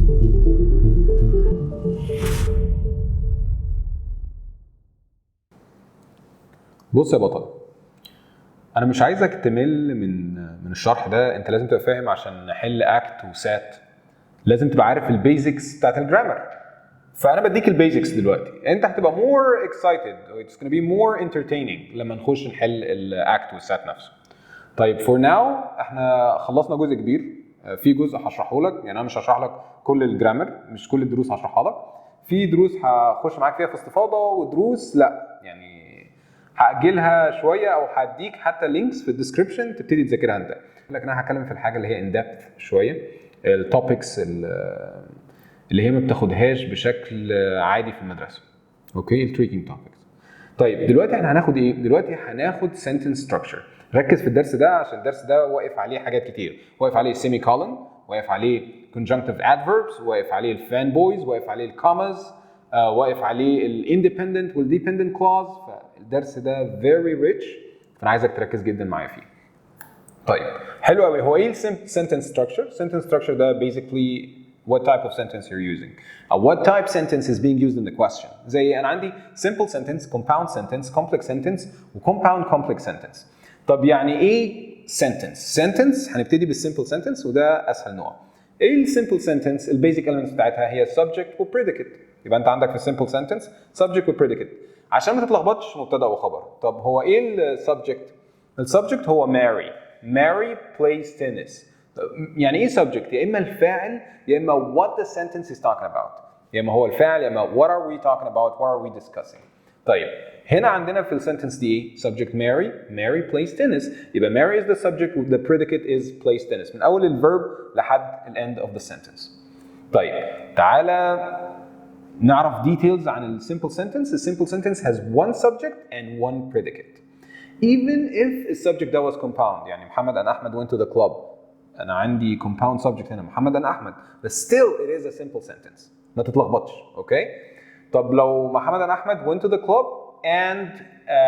بص يا بطل، انا مش عايزك تمل من الشرح ده. انت لازم تبقى فاهم عشان نحل اكت وسات، لازم تبقى عارف البيزكس بتاعت الجرامر. فانا بديك البيزكس دلوقتي، انت هتبقى more excited or it's gonna be more entertaining لما نخش نحل الاكت والسات نفسه. طيب for now احنا خلصنا جزء كبير، في جزء هشرحه لك، يعني انا مش هشرح لك كل الجرامر، مش كل الدروس هشرحها لك. في دروس هخش معاك فيها في استفاضه، ودروس لا يعني هاجلها شويه، او هديك حتى لينكس في الديسكربشن تبتدي تذاكرها انت. لكن انا هتكلم في الحاجه اللي هي ان ديبث شويه، التوبكس اللي هي ما بتاخدهاش بشكل عادي في المدرسه. اوكي، التريكينج توبكس. طيب دلوقتي احنا هناخد ايه؟ دلوقتي هناخد sentence structure. ركز في الدرس ده عشان الدرس ده واقف عليه حاجات كتير، واقف عليه semi colon، واقف عليه conjunctive adverbs، واقف عليه الفان بويز، واقف عليه الكوماز، واقف عليه الاندبندنت والديبندنت clause. فالدرس ده very rich، فانا عايزك تركز جدا معايا فيه. طيب حلو قوي. هو ايه sentence structure؟ sentence structure ده basically what type of sentence you're using. What type sentence is being used in the question. زي أنا عندي simple sentence, compound sentence, complex sentence و compound complex sentence. طب يعني إيه sentence؟ sentence هنبتدي بالsimple sentence وده أسهل نوع. إيه simple sentence؟ البيزك elements بتاعتها هي subject و predicate. يبقى أنت عندك في simple sentence subject و predicate. عشان ما تتلخبطش مبتدأ وخبر. طب هو إيه subject؟ subject هو Mary. Mary plays tennis. يعني ايه subject؟ يا اما الفاعل يا اما what the sentence is talking about. يا اما هو الفاعل يا اما what are we talking about, what are we discussing. طيب هنا عندنا في السنتنس دي ايه؟ subject Mary plays tennis. يبقى Mary is the subject و the predicate is plays tennis من اول الverb لحد the end of the sentence. طيب تعالى نعرف details عن ال simple sentence. The simple sentence has one subject and one predicate. Even if the subject that was compound، يعني محمد and Ahmed went to the club. أنا عندي compound subject هنا محمد and Ahmed، but still it is a simple sentence. ما تتلخبطش، أوكي؟ طب لو محمد and Ahmed went to the club and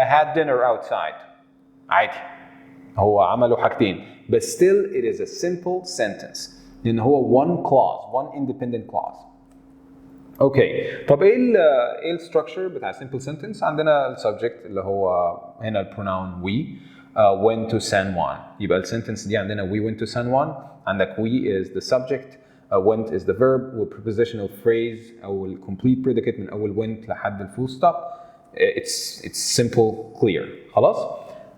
had dinner outside، عادي. هو عملوا حاجتين، but still it is a simple sentence. لأن هو one clause, one independent clause. اوكي، طب ايه الستراكشر بتاع simple sentence؟ عندنا السبجكت اللي هو هنا البروناون we went to San Juan. يبقى السنتنس دي عندنا we went to San Juan، عندك we is the subject، went is the verb، والprepositional phrase او الcomplete predicate من اول went لحد الفول ستوب. it's simple clear. خلاص؟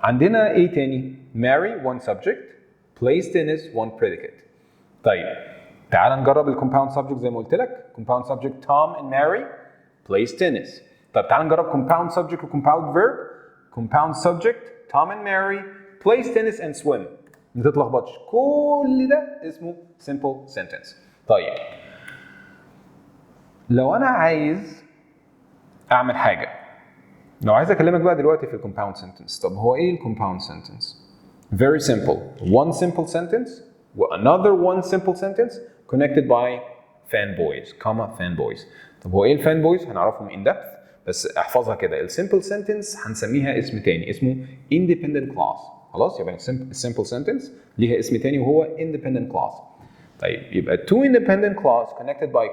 عندنا ايه تاني؟ Mary one subject، plays tennis one predicate. طيب تعال نجرب الكومباوند سبجكت زي ما قلت لك. كومباوند سبجكت Tom and Mary plays tennis. طب تعال نجرب كومباوند سبجكت وكومباوند فيرب. كومباوند سبجكت Tom and Mary plays tennis and swim. ما تتلخبطش، كل ده اسمه simple sentence. طيب لو انا عايز اعمل حاجه، لو عايز اكلمك بقى دلوقتي في الكومباوند سنتنس. طب هو ايه الكومباوند سنتنس؟ Very simple. One simple sentence another one simple sentence connected by fanboys, fanboys. طب هو ايه الفانبويز؟ هنعرفهم in depth، بس احفظها كده. السمبل سنتنس هنسميها اسم تاني اسمه independent clause. خلاص، يبقى السمبل سنتنس ليها اسم تاني وهو independent clause. طيب يبقى two independent clause connected by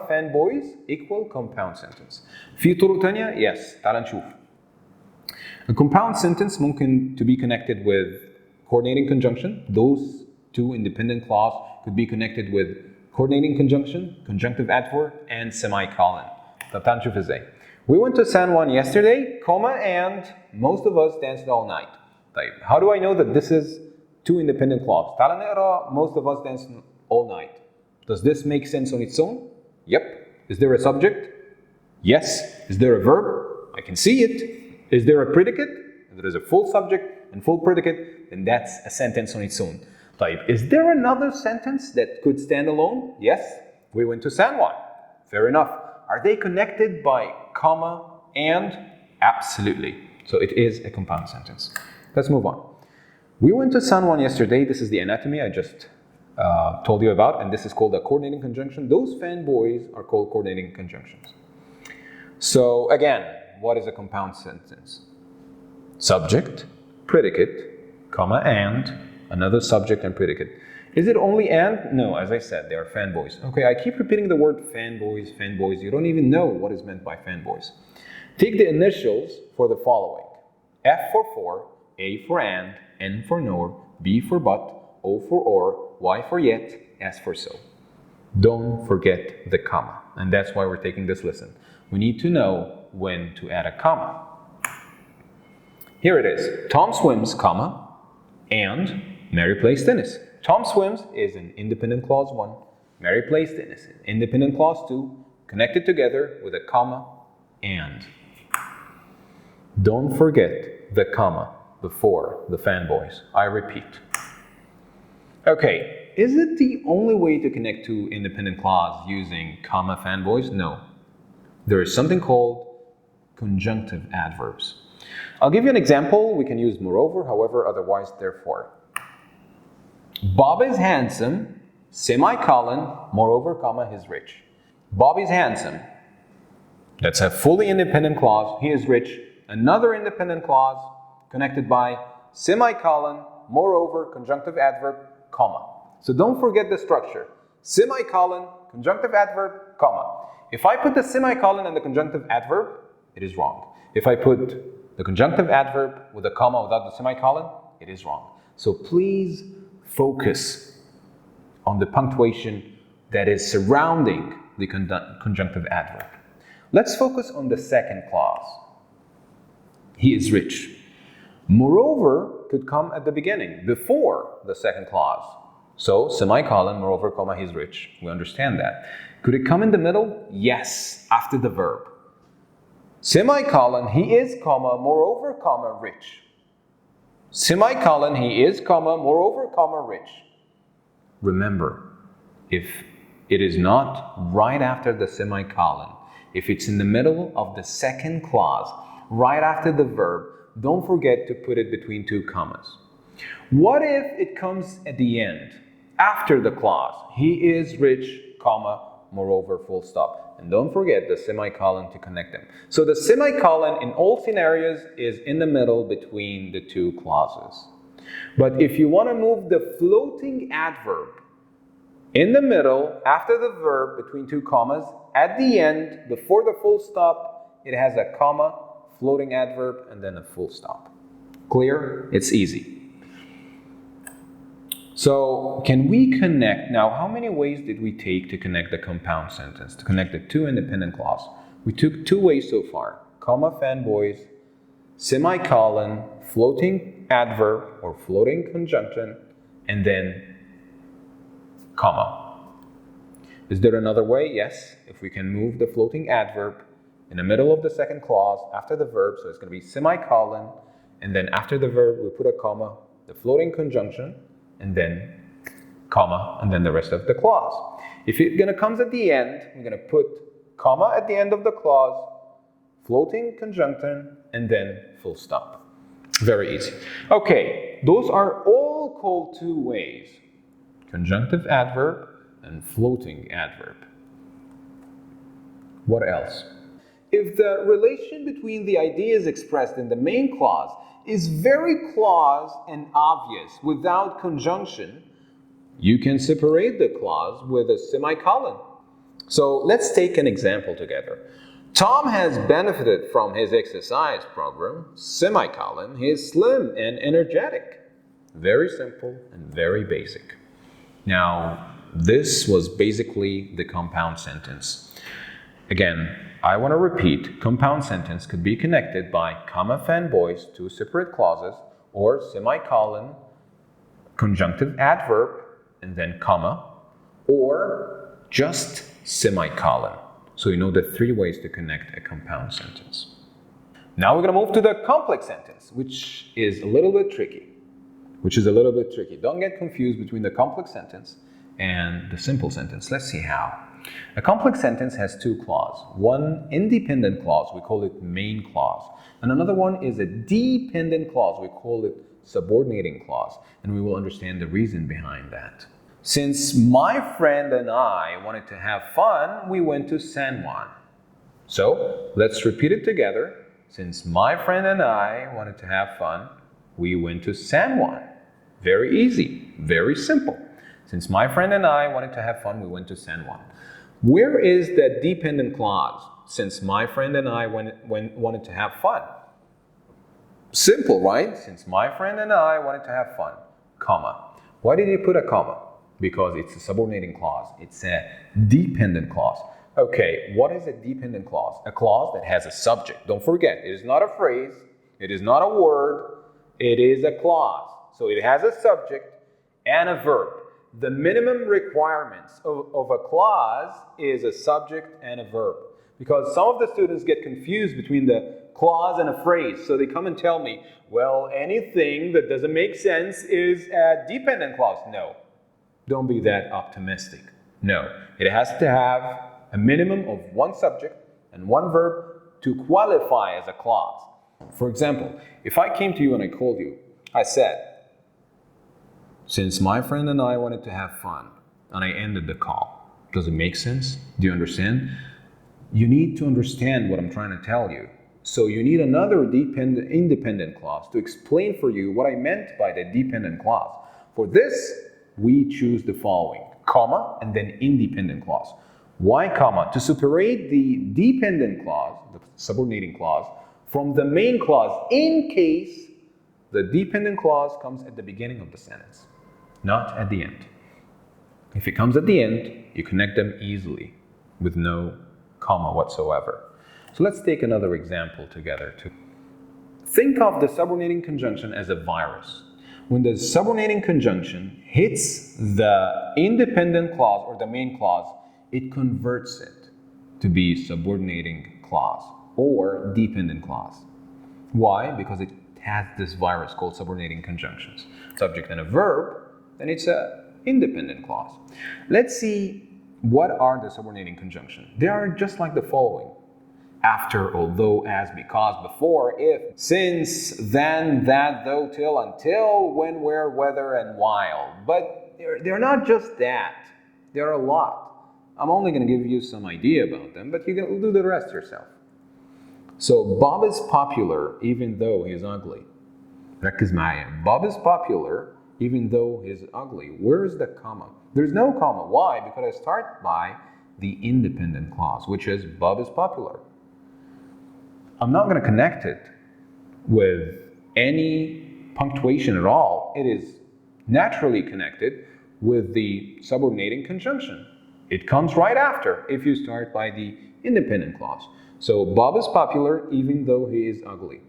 fanboys equal compound sentence. في طرق تانية؟ yes. تعال نشوف. A compound sentence ممكن to be connected with coordinating conjunction. Those two independent clause could be connected with coordinating conjunction, conjunctive adverb, and semicolon. طب تعال نشوف ازاي. We went to San Juan yesterday, and most of us danced all night. طيب how do I know that this is two independent clause؟ تعال نقرا most of us danced all night. Does this make sense on its own? Yep. Is there a subject? Yes. Is there a verb? I can see it. Is there a predicate? If there is a full subject and full predicate, then that's a sentence on its own. طيب, is there another sentence that could stand alone? Yes, we went to San Juan. Fair enough. Are they connected by comma and? Absolutely. So it is a compound sentence. Let's move on. We went to San Juan yesterday. This is the anatomy I just told you about, and this is called a coordinating conjunction. Those fanboys are called coordinating conjunctions. So again, what is a compound sentence? Subject, predicate, comma, and another subject and predicate. Is it only and? No, as I said, they are fanboys. Okay, I keep repeating the word fanboys, fanboys. You don't even know what is meant by fanboys. Take the initials for the following. F for, A for and, N for nor, B for but, O for or, Y for yet, S for so. Don't forget the comma. And that's why we're taking this lesson. We need to know when to add a comma. Here it is. Tom swims, comma, and Mary plays tennis. Tom swims is an independent clause 1. Mary plays tennis, independent clause 2, connected together with a comma and. Don't forget the comma before the fanboys. I repeat. Okay, is it the only way to connect two independent clause using comma fanboys? No. There is something called conjunctive adverbs. I'll give you an example. We can use moreover, however, otherwise, therefore. Bob is handsome, semicolon, moreover, comma, he's rich. Bob is handsome. That's a fully independent clause. He is rich. Another independent clause connected by semicolon, moreover, conjunctive adverb, comma. So don't forget the structure. Semicolon, conjunctive adverb, comma. If I put the semicolon and the conjunctive adverb, it is wrong. If I put the conjunctive adverb with a comma without the semicolon, it is wrong. So please focus on the punctuation that is surrounding the conjunctive adverb. Let's focus on the second clause. He is rich. Moreover could come at the beginning, before the second clause. So, semicolon, moreover, comma, he's rich. We understand that. Could it come in the middle? Yes, after the verb. Semicolon, he is, comma, moreover, comma, rich. Semicolon, he is, comma, moreover, comma, rich. Remember, if it is not right after the semicolon, if it's in the middle of the second clause, right after the verb, don't forget to put it between two commas. What if it comes at the end, after the clause? He is rich, comma, moreover, full stop. And don't forget the semicolon to connect them. So the semicolon in all scenarios is in the middle between the two clauses. But if you want to move the floating adverb in the middle, after the verb, between two commas, at the end, before the full stop, it has a comma, floating adverb, and then a full stop. Clear? It's easy. So, can we connect? Now, how many ways did we take to connect the compound sentence, to connect the two independent clauses? We took 2 ways so far. Comma fanboys, semicolon, floating adverb or floating conjunction, and then comma. Is there another way? Yes. If we can move the floating adverb in the middle of the second clause after the verb, so it's going to be semicolon, and then after the verb we put a comma, the floating conjunction, and then comma, and then the rest of the clause. If it comes at the end, we're going to put comma at the end of the clause, floating conjunction, and then full stop. Very easy. Okay, those are all called 2 ways. Conjunctive adverb and floating adverb. What else? If the relation between the ideas expressed in the main clause is very close and obvious without conjunction, you can separate the clause with a semicolon. So let's take an example together. Tom has benefited from his exercise program, semicolon, he is slim and energetic. Very simple and very basic. Now, this was basically the compound sentence. Again, I want to repeat, compound sentence could be connected by comma fanboys, 2 separate clauses, or semicolon, conjunctive adverb, and then comma, or just semicolon. So you know the 3 ways to connect a compound sentence. Now we're going to move to the complex sentence, which is a little bit tricky. Don't get confused between the complex sentence and the simple sentence. Let's see how. A complex sentence has 2 clauses. One independent clause, we call it main clause. And another one is a dependent clause, we call it subordinating clause. And we will understand the reason behind that. Since my friend and I wanted to have fun, we went to San Juan. So, let's repeat it together. Since my friend and I wanted to have fun, we went to San Juan. Very easy, very simple. Since my friend and I wanted to have fun, we went to San Juan. Where is the dependent clause? Since my friend and I wanted to have fun. Simple, right? Since my friend and I wanted to have fun, comma. Why did you put a comma? Because it's a subordinating clause. It's a dependent clause. Okay, what is a dependent clause? A clause that has a subject. Don't forget, it is not a phrase. It is not a word. It is a clause. So it has a subject and a verb. The minimum requirements of a clause is a subject and a verb. Because some of the students get confused between the clause and a phrase. So they come and tell me, well, anything that doesn't make sense is a dependent clause. No, don't be that optimistic. No, it has to have a minimum of one subject and one verb to qualify as a clause. For example, if I came to you and I called you, I said, since my friend and I wanted to have fun, and I ended the call. Does it make sense? Do you understand? You need to understand what I'm trying to tell you. So you need another independent clause to explain for you what I meant by the dependent clause. For this, we choose the following, comma, and then independent clause. Why comma? To separate the dependent clause, the subordinating clause, from the main clause in case the dependent clause comes at the beginning of the sentence, not at the end. If it comes at the end, you connect them easily with no comma whatsoever. So let's take another example together. Think of the subordinating conjunction as a virus. When the subordinating conjunction hits the independent clause or the main clause, it converts it to be subordinating clause or dependent clause. Why? Because it has this virus called subordinating conjunctions. Subject and a verb, then it's an independent clause. Let's see what are the subordinating conjunctions. They are just like the following. After, although, as, because, before, if, since, then, that, though, till, until, when, where, whether, and while. But they're not just that. There are a lot. I'm only going to give you some idea about them, but you can do the rest yourself. So Bob is popular even though he's ugly. ركز معايا. Bob is popular even though he's ugly. Where's the comma? There's no comma. Why? Because I start by the independent clause, which is Bob is popular. I'm not going to connect it with any punctuation at all. It is naturally connected with the subordinating conjunction. It comes right after if you start by the independent clause. So Bob is popular even though he is ugly.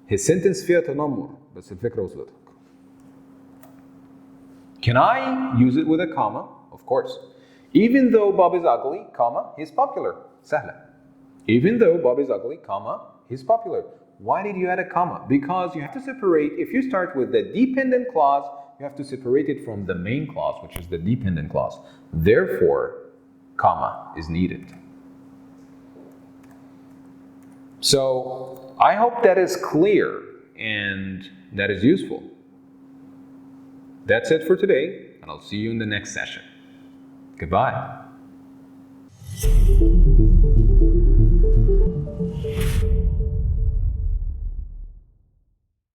His sentence فيها تنمر بس الفكرة وصلتك. Can I use it with a comma? Of course. Even though Bob is ugly, comma, he's popular. سهلة. Even though Bob is ugly, comma, he's popular. Why did you add a comma? Because you have to separate, if you start with the dependent clause, you have to separate it from the main clause, which is the dependent clause. Therefore, comma is needed. So, I hope that is clear and that is useful. That's it for today, and I'll see you in the next session. Goodbye.